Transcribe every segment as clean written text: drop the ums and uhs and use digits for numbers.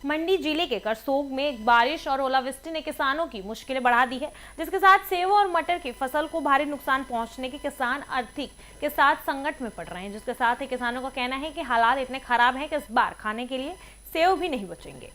मंडी जिले के करसोग में बारिश और ओलावृष्टि ने किसानों की मुश्किलें बढ़ा दी है, जिसके साथ सेब और मटर की फसल को भारी नुकसान पहुंचने के किसान आर्थिक के साथ संकट में पड़ रहे हैं। जिसके साथ ही किसानों का कहना है कि हालात इतने खराब हैं कि इस बार खाने के लिए सेब भी नहीं बचेंगे।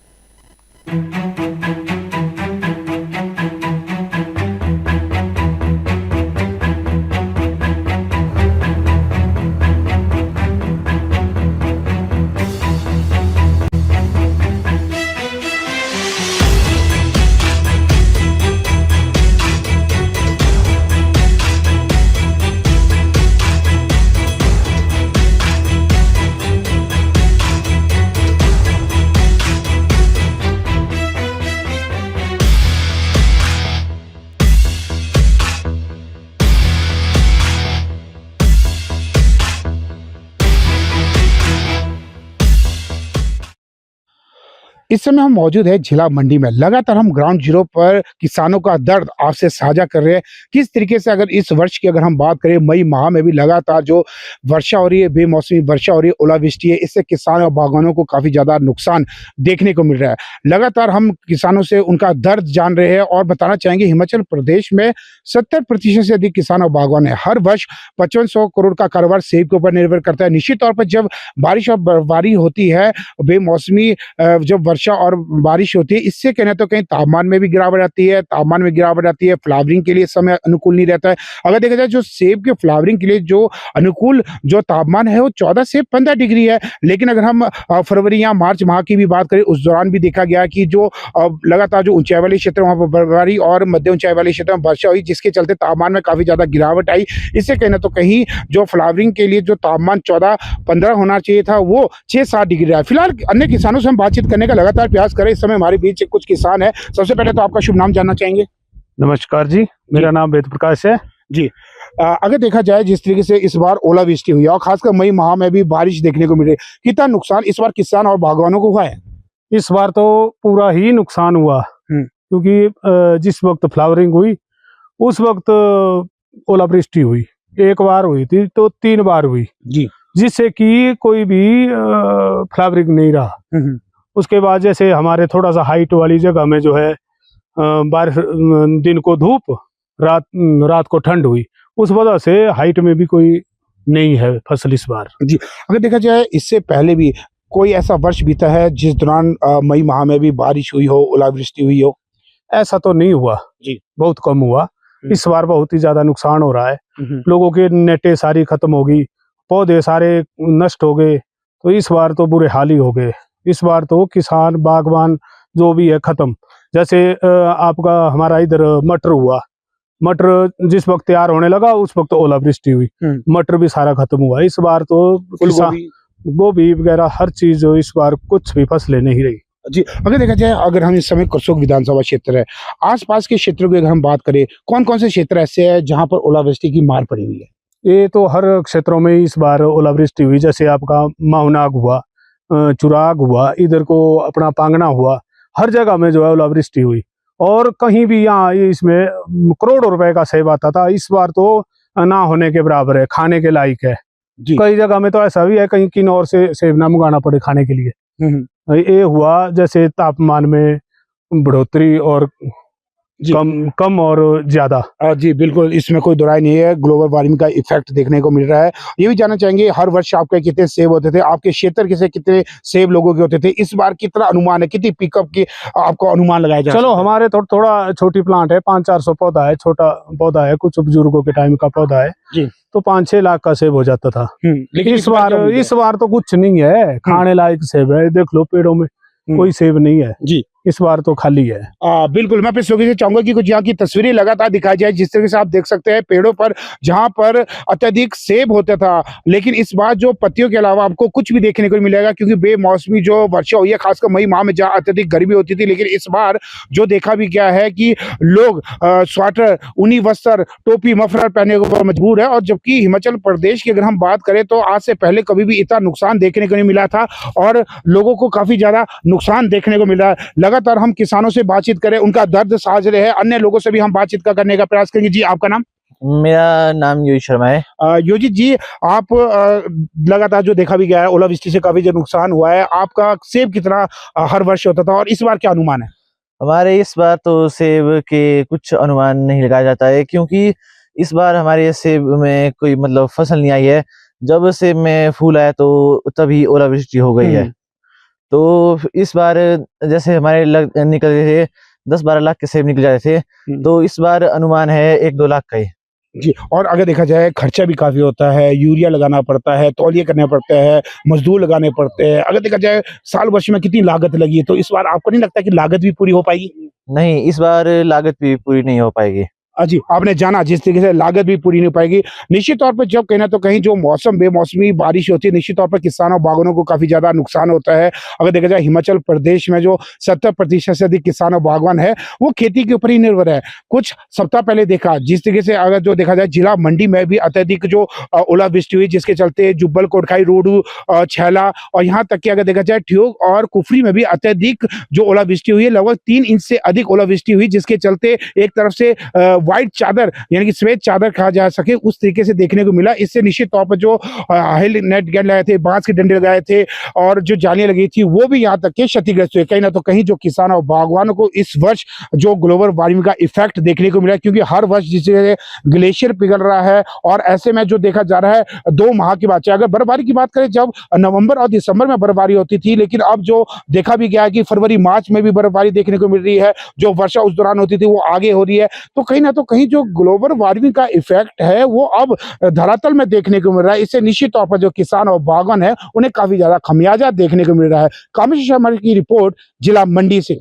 इस समय हम मौजूद है जिला मंडी में। लगातार हम ग्राउंड जीरो पर किसानों का दर्द आपसे साझा कर रहे हैं। किस तरीके से अगर इस वर्ष की अगर हम बात करें, मई माह में भी लगातार जो वर्षा हो रही है, बेमौसमी वर्षा हो रही है, ओलावृष्टि है, इससे किसानों और बागवानों को काफी ज्यादा नुकसान देखने को मिल रहा है। लगातार हम किसानों से उनका दर्द जान रहे हैं और बताना चाहेंगे, हिमाचल प्रदेश में 70% से अधिक किसान और बागवान है। हर वर्ष 5500 करोड़ का कारोबार सेब के ऊपर निर्भर करता है। निश्चित तौर पर जब बारिश और बर्फबारी होती है, बेमौसमी जब वर्षा और बारिश होती है, इससे कहना तो कहीं तापमान में भी गिरावट आती है। फ्लावरिंग के लिए समय अनुकूल नहीं रहता है। अगर देखा जाए जो सेब के फ्लावरिंग के लिए जो अनुकूल जो तापमान है वो 14 से 15 डिग्री है। लेकिन अगर हम फरवरी या मार्च माह की भी बात करें, उस दौरान भी देखा गया कि जो लगातार जो ऊंचाई वाले क्षेत्र वहां पर बर्फबारी और मध्य ऊंचाई वाले क्षेत्र में वर्षा हुई, जिसके चलते तापमान में काफी ज्यादा गिरावट आई। इससे कहना तो कहीं जो फ्लावरिंग के लिए जो तापमान 14-15 होना चाहिए था वो 6-7 डिग्री रहा। फिलहाल अन्य किसानों से हम बातचीत करने का लगातार प्रयास करें। इस समय हमारे बीच कुछ किसान है। सबसे पहले तो आपका शुभ नाम जानना चाहेंगे। नमस्कार जी, मेरा नाम वेद प्रकाश है जी। अगर देखा जाए जिस तरीके से इस बार ओलावृष्टि हुई और खासकर मई माह में भी बारिश देखने को मिल रही, कितना नुकसान इस बार किसान और बागवानों को हुआ है? इस बार तो पूरा ही नुकसान हुआ, क्योंकि जिस वक्त फ्लावरिंग हुई उस वक्त ओलावृष्टि हुई। एक बार हुई थी तो 3 बार हुई जी, जिससे कि कोई भी फ्लावरिंग नहीं रहा। उसके बाद जैसे हमारे थोड़ा सा हाइट वाली जगह में जो है बारिश, दिन को धूप, रात को ठंड हुई, उस वजह से हाइट में भी कोई नहीं है फसल इस बार जी। अगर देखा जाए इससे पहले भी कोई ऐसा वर्ष बीता है जिस दौरान मई माह में भी बारिश हुई हो, ओलावृष्टि हुई हो? ऐसा तो नहीं हुआ जी, बहुत कम हुआ। इस बार बहुत ही ज्यादा नुकसान हो रहा है। लोगों के नेटें सारी खत्म हो गई, पौधे सारे नष्ट हो गए, तो इस बार तो बुरे हाल ही हो गए। इस बार तो किसान बागवान जो भी है खत्म। जैसे आपका हमारा इधर मटर हुआ, मटर जिस वक्त तैयार होने लगा उस वक्त ओलावृष्टि हुई, मटर भी सारा खत्म हुआ। इस बार तो गोभी वगैरह हर चीज इस बार कुछ भी फसलें नहीं रही जी। अगर देखा जाए, अगर हम इस समय करसोग विधानसभा क्षेत्र है, आसपास के क्षेत्रों की अगर हम बात करें, कौन कौन से क्षेत्र ऐसे हैं जहां पर ओलावृष्टि की मार पड़ी हुई है? ये तो हर क्षेत्रों में इस बार ओलावृष्टि हुई। जैसे आपका माहुनाग हुआ, चुराग हुआ, इधर को अपना पांगना हुआ, हर जगह में जो है ओलावृष्टि हुई। और कहीं भी यहाँ इसमें करोड़ों रुपए का सेब आता था, इस बार तो ना होने के बराबर है, खाने के लायक है। कई जगह में तो ऐसा भी है कहीं किन्नौर से सेब ना मंगाना पड़े खाने के लिए। ये हुआ जैसे तापमान में बढ़ोतरी और कम और ज्यादा। जी बिल्कुल, इसमें कोई दो राय नहीं है। ग्लोबल वार्मिंग का इफेक्ट देखने को मिल रहा है। ये भी जानना चाहेंगे, हर वर्ष आपके कितने सेब होते थे, आपके क्षेत्र से कितने सेब लोगों के होते थे? इस बार कितना अनुमान है, कितनी पिकअप की आपको अनुमान लगाया जाए? चलो हमारे थोड़ा छोटी प्लांट है, 500-400 पौधा है, छोटा पौधा है, कुछ बुजुर्गों के टाइम का पौधा है जी। तो 5-6 लाख का सेब हो जाता था। लेकिन इस बार तो कुछ नहीं है, खाने लायक सेब है। देख लो पेड़ों में कोई सेब नहीं है जी, इस बार तो खाली है। बिल्कुल, मैं अपने सहयोगी से चाहूंगा कि कुछ यहाँ की तस्वीरें लगातार दिखाई जाए। जिस तरीके से आप देख सकते हैं पेड़ों पर जहां पर अत्यधिक सेब होता था, लेकिन इस बार जो पत्तियों के अलावा आपको कुछ भी देखने को मिलेगा, क्योंकि बेमौसमी जो वर्षा हुई है, खासकर मई माह में जहाँ अत्यधिक गर्मी होती थी। लेकिन इस बार जो देखा भी गया है कि लोग स्वेटर, ऊनी वस्त्र, टोपी, मफलर पहनने को मजबूर है। और जबकि हिमाचल प्रदेश की अगर हम बात करें तो आज से पहले कभी भी इतना नुकसान देखने को नहीं मिला था और लोगों को काफी ज्यादा नुकसान देखने को मिला है। लगातार हम किसानों से बातचीत करें, उनका दर्द साझ रहे हैं, अन्य लोगों से भी हम बातचीत करने का प्रयास करेंगे। जी, आपका नाम? मेरा नाम योगी शर्मा है। योजित जी, आप लगातार जो देखा भी गया है ओलावृष्टि से काफी जो नुकसान हुआ है, आपका सेब कितना हर वर्ष होता था और इस बार क्या अनुमान है? हमारे इस बार तो सेब के कुछ अनुमान नहीं लगाया जाता है, क्योंकि इस बार हमारे सेब में कोई मतलब फसल नहीं आई है। जब सेब में फूल आया तो तभी ओलावृष्टि हो गई है। तो इस बार जैसे हमारे निकल रहे थे 10-12 लाख के सेब निकल जाते थे, तो इस बार अनुमान है 1-2 लाख का ही। जी, और अगर देखा जाए खर्चा भी काफी होता है, यूरिया लगाना पड़ता है, तौलिए करने पड़ते हैं, मजदूर लगाने पड़ते हैं। अगर देखा जाए साल वर्ष में कितनी लागत लगी है, तो इस बार आपको नहीं लगता कि लागत भी पूरी हो पाएगी? नहीं, इस बार लागत भी पूरी नहीं हो पाएगी। जी, आपने जाना जिस तरीके से लागत भी पूरी नहीं हो पाएगी। निश्चित तौर पर जब कहीं न तो कहीं जो मौसम बेमौसमी बारिश होती है, निश्चित तौर पर किसानों बागवानों को काफ़ी ज़्यादा नुकसान होता है। अगर देखा जाए हिमाचल प्रदेश में जो 70% से अधिक किसान और बागवान है, वो खेती के ऊपर ही निर्भर है। कुछ सप्ताह पहले देखा जिस तरीके से अगर जो देखा जाए जिला मंडी में भी अत्यधिक जो ओलावृष्टि हुई, जिसके चलते जुब्बल, कोटखाई, रोडू, छैला और यहाँ तक कि अगर देखा जाए ठियोग और कुफरी में भी अत्यधिक जो ओलावृष्टि हुई है, लगभग 3 इंच से अधिक ओलावृष्टि हुई, जिसके चलते एक तरफ से व्हाइट चादर यानी कि श्वेत चादर कहा जा सके उस तरीके से देखने को मिला। इससे निश्चित तौर पर जो हेल नेट गेट लगाए थे, बांस के डंडे लगाए थे और जो जालियां लगी थी, वो भी यहाँ तक के क्षतिग्रस्त हुए। कहीं ना तो कहीं जो किसानों और बागवानों को इस वर्ष जो ग्लोबल वार्मिंग का इफेक्ट देखने को मिला, क्योंकि हर वर्ष जिससे ग्लेशियर पिघल रहा है और ऐसे में जो देखा जा रहा है 2 माह की बात है। अगर बर्फबारी की बात करें, जब नवंबर और दिसंबर में बर्फबारी होती थी, लेकिन अब जो देखा भी गया है कि फरवरी मार्च में भी बर्फबारी देखने को मिल रही है। जो वर्षा उस दौरान होती थी वो आगे हो रही है। तो कहीं ना तो कहीं जो ग्लोबल वार्मिंग का इफेक्ट है वो अब धरातल में देखने को मिल रहा है। इससे निश्चित तौर पर जो किसान और बागवान है उन्हें काफी ज्यादा खमियाजा देखने को मिल रहा है। कामेश शर्मा की रिपोर्ट, जिला मंडी से।